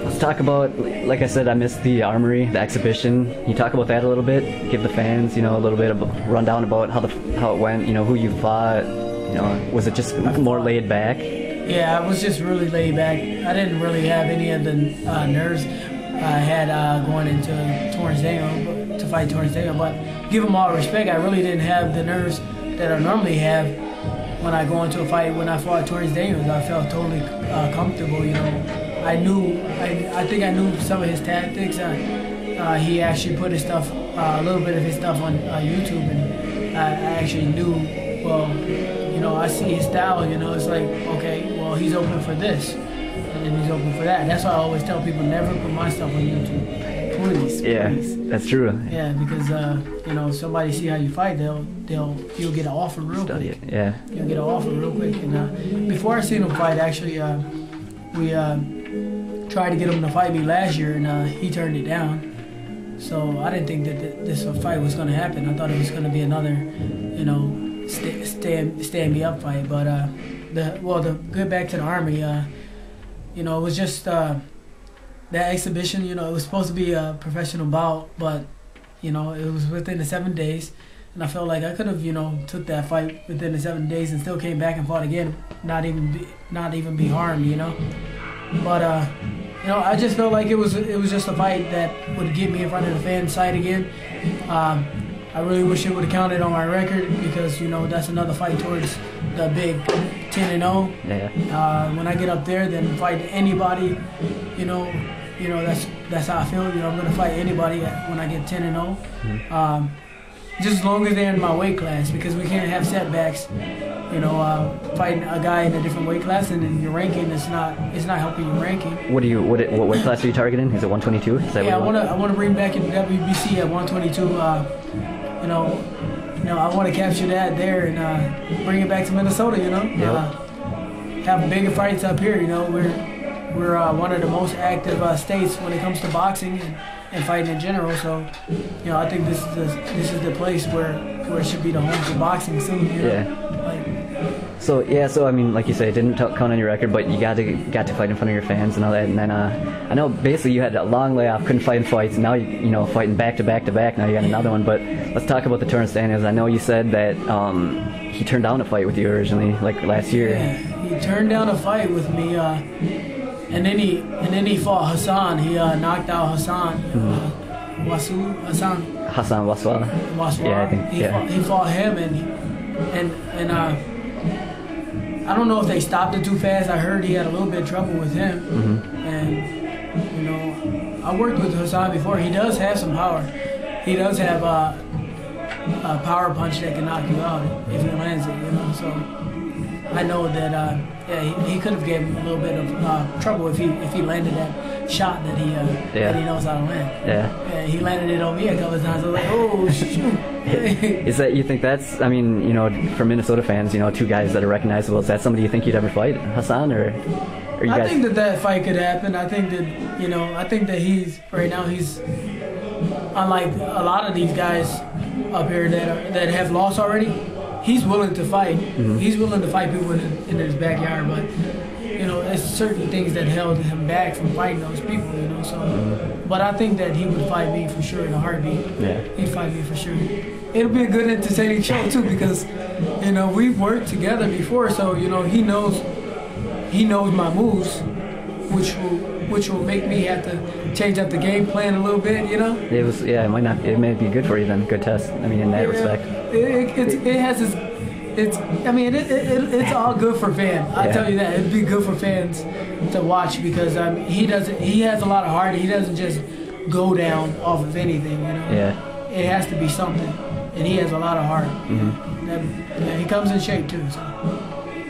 Let's talk about, like I said, I missed the Armory, the exhibition. Can you talk about that a little bit? Give the fans, a little bit of a rundown about how it went, who you fought, was it just more laid back? Yeah, I was just really laid back. I didn't really have any of the nerves I had going into to fight Torrance Daniel, but give him all respect, I really didn't have the nerves that I normally have when I go into a fight. When I fought Torrance Daniels, I felt totally comfortable. I think I knew some of his tactics. He actually put his stuff, a little bit of his stuff on YouTube, and I actually knew. Well, I see his style. It's like, okay, well, he's open for this, and he's open for that. That's why I always tell people, never put my stuff on YouTube. Please. Yeah, that's true. Yeah, because if somebody see how you fight, you'll get an offer real quick. It. Yeah. You'll get an offer real quick. And before I seen him fight, actually, we tried to get him to fight me last year, and he turned it down. So I didn't think that this fight was going to happen. I thought it was going to be another, stand me up fight. But to get back to the Army, it was just that exhibition. It was supposed to be a professional bout, but it was within the 7 days, and I felt like I could have took that fight within the 7 days and still came back and fought again, not even be harmed. But I just felt like it was just a fight that would get me in front of the fan side again. I really wish it would have counted on my record, because that's another fight towards the big 10-0. Yeah. When I get up there, then fight anybody. That's how I feel. I'm gonna fight anybody when I get 10-0. Mm-hmm. Just as long as they're in my weight class, because we can't have setbacks. Fighting a guy in a different weight class, and then your ranking is not helping your ranking. What weight class are you targeting? Is it 122? Is that I want to bring back in WBC at 122. I want to capture that there and bring it back to Minnesota. Yep. Have bigger fights up here. We're one of the most active states when it comes to boxing and fighting in general. So, I think this is the place where it should be the home for boxing soon. Yeah. So I mean, like you say, it didn't count on your record, but you got to fight in front of your fans and all that. And then I know basically you had a long layoff, couldn't fight in fights. And now fighting back to back to back. Now you got another one. But let's talk about the Torrance Daniels. I know you said that he turned down a fight with you originally, like last year. Yeah, he turned down a fight with me, and then he fought Hassan. He knocked out Hassan. Hassan Waswa. Yeah, I think. He fought him, and I don't know if they stopped it too fast. I heard he had a little bit of trouble with him. Mm-hmm. And I worked with Hassan before. He does have some power. He does have a power punch that can knock you out if he lands it. So I know that he could have given him a little bit of trouble if he landed that shot that he knows how to land. Yeah. He landed it on me a couple of times. I was like, oh shoot. Is that, you think that's, I mean, for Minnesota fans, two guys that are recognizable, is that somebody you think you'd ever fight, Hassan, or you guys? I think that fight could happen. I think that he's unlike a lot of these guys up here that have lost already. He's willing to fight. Mm-hmm. He's willing to fight people in his backyard, but there's certain things that held him back from fighting those people. So, mm-hmm. But I think that he would fight me for sure in a heartbeat. Yeah. He'd fight me for sure. It'll be a good, entertaining show too, because we've worked together before, so he knows my moves, which will make me have to change up the game plan a little bit. It may be good for you then. Good test. I mean, in that respect. It's all good for fans. I tell you that it'd be good for fans to watch, because he has a lot of heart. He doesn't just go down off of anything. Yeah. It has to be something, and he has a lot of heart. Mm-hmm. He comes in shape too. So.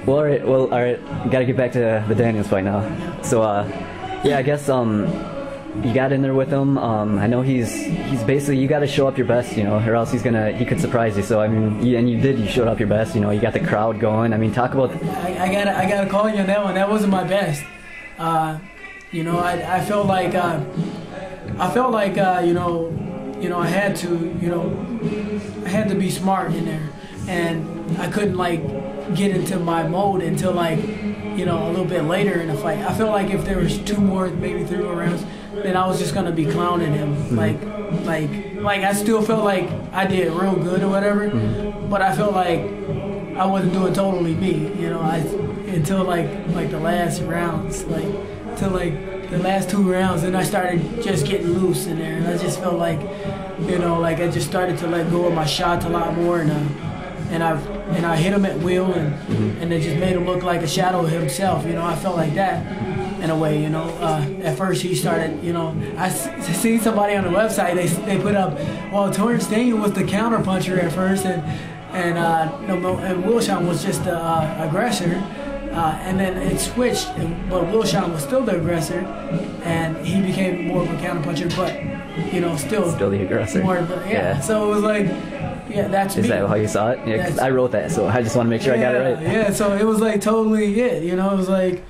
Well, all right. Got to get back to the Daniels fight now. Yeah. So, I guess you got in there with him. I know he's basically, you got to show up your best, or else he could surprise you. So I mean, you showed up your best. You got the crowd going. I mean, talk about. I gotta call you on that one. That wasn't my best. I felt like I had to be smart in there, and I couldn't like get into my mode until like, you know, a little bit later in the fight. I felt like if there was 2 more, maybe 3 more rounds, then I was just gonna be clowning him. Like I still felt like I did real good or whatever, but I felt like I wasn't doing totally me, you know. Until like the last rounds, till the last 2 rounds, and I started just getting loose in there, and I just felt like, you know, like I just started to let go of my shots a lot more, and I hit him at will, and it just made him look like a shadow of himself, you know. I felt like that in a way, you know. At first he started, you know, I seen somebody on the website, they put up, well, Torrence Daniel was the counter puncher at first, and Willshaun was just the aggressor. And then it switched, but Willshaun was still the aggressor, and he became more of a counterpuncher, but, you know, still the aggressor. More, yeah. So it was like, yeah, that's me. Is that how you saw it? Yeah, 'cause I wrote that, so I just want to make sure I got it right. Yeah, so it was like totally it, you know. It was like,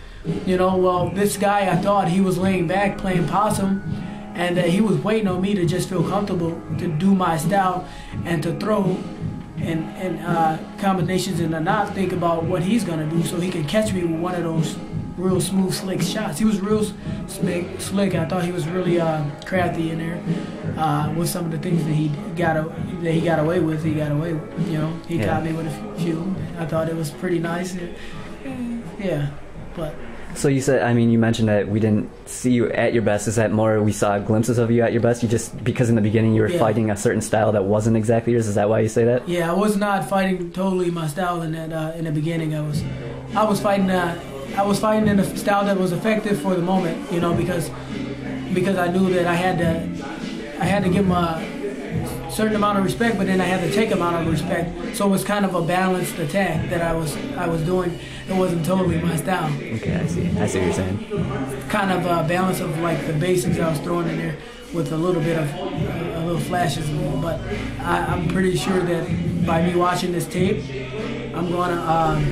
you know, well, this guy, I thought he was laying back playing possum, and he was waiting on me to just feel comfortable to do my style and to throw and combinations and to not think about what he's gonna do, so he can catch me with one of those real smooth, slick shots. He was real slick. I thought he was really crafty in there with some of the things that he got away with. He got away with, you know. He caught me with a few. I thought it was pretty nice. Yeah, but. So you said, I mean, you mentioned that we didn't see you at your best. Is that more we saw glimpses of you at your best? You just, because in the beginning you were fighting a certain style that wasn't exactly yours. Is that why you say that? Yeah, I was not fighting totally my style in that. In the beginning, I was fighting in a style that was effective for the moment. You know, because I knew that I had to give him a certain amount of respect, but then I had to take amount of respect. So it was kind of a balanced attack that I was doing. It wasn't totally my style. Okay, I see what you're saying. Kind of a balance of like the basics I was throwing in there with a little bit of a little flashes. But I'm pretty sure that by me watching this tape, I'm gonna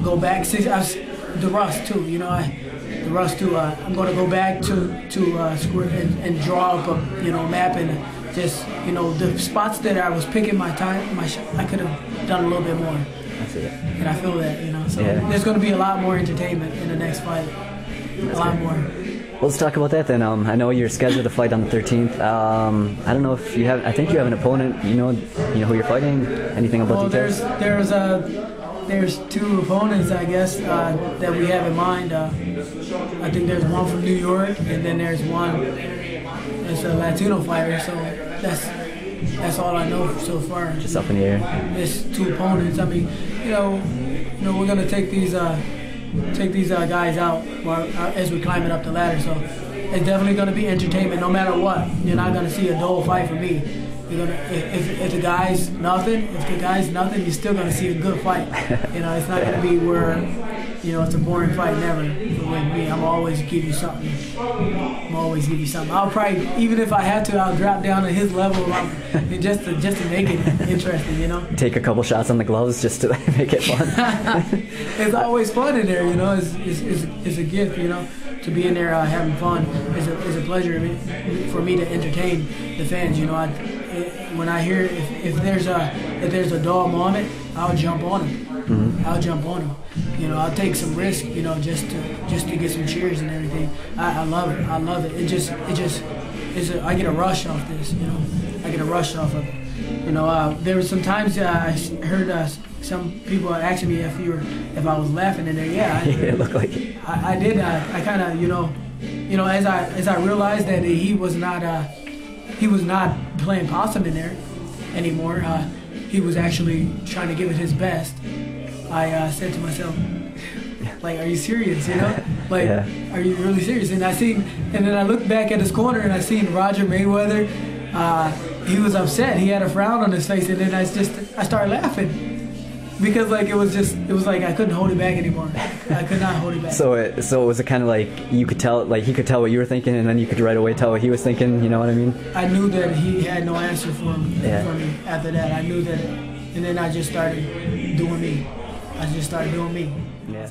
go back. The rust too, you know. I'm gonna go back to square and draw up a, you know, map and just, you know, the spots that I was picking my shot, I could have done a little bit more. I see it. And I feel that, you know. So there's going to be a lot more entertainment in the next fight. A lot more. Well, let's talk about that then. I know you're scheduled to fight on the 13th. I don't know if you have. I think you have an opponent. You know who you're fighting. Anything about details? There's 2 opponents, I guess, that we have in mind. I think there's one from New York, and then there's one that's a Latino fighter. So that's all I know so far. Just up in the air. There's 2 opponents. I mean, you know, we're gonna take these guys out as we're climbing up the ladder. So it's definitely gonna be entertainment, no matter what. You're not gonna see a dull fight for me. You're gonna, if the guy's nothing, you're still gonna see a good fight. You know, it's not gonna be where, you know, it's a boring fight. Never. But with me, I'm always give you something. I'll probably, even if I have to, I'll drop down to his level just to make it interesting, you know. Take a couple shots on the gloves just to make it fun. It's always fun in there, you know. It's a gift, you know, to be in there having fun. It's a pleasure for me to entertain the fans, you know. When I hear if there's a dull moment, I'll jump on him. I'll jump on him. You know, I'll take some risk, you know, just to get some cheers and everything. I love it. I love it. I get a rush off this, you know. I get a rush off of it. You know, there was some times I heard some people asking me if I was laughing in there. Yeah, it looked like it. I did. I kind of, you know, as I realized that he was not playing possum in there anymore. He was actually trying to give it his best. I said to myself, like, are you serious, you know? Like, are you really serious? And then I looked back at his corner and I seen Roger Mayweather. He was upset. He had a frown on his face, and then I started laughing. Because like it was like I couldn't hold it back anymore. I could not hold it back. So it was kind of like you could tell, like he could tell what you were thinking, and then you could right away tell what he was thinking. You know what I mean? I knew that he had no answer for me after that. I knew that, and then I just started doing me. Yeah.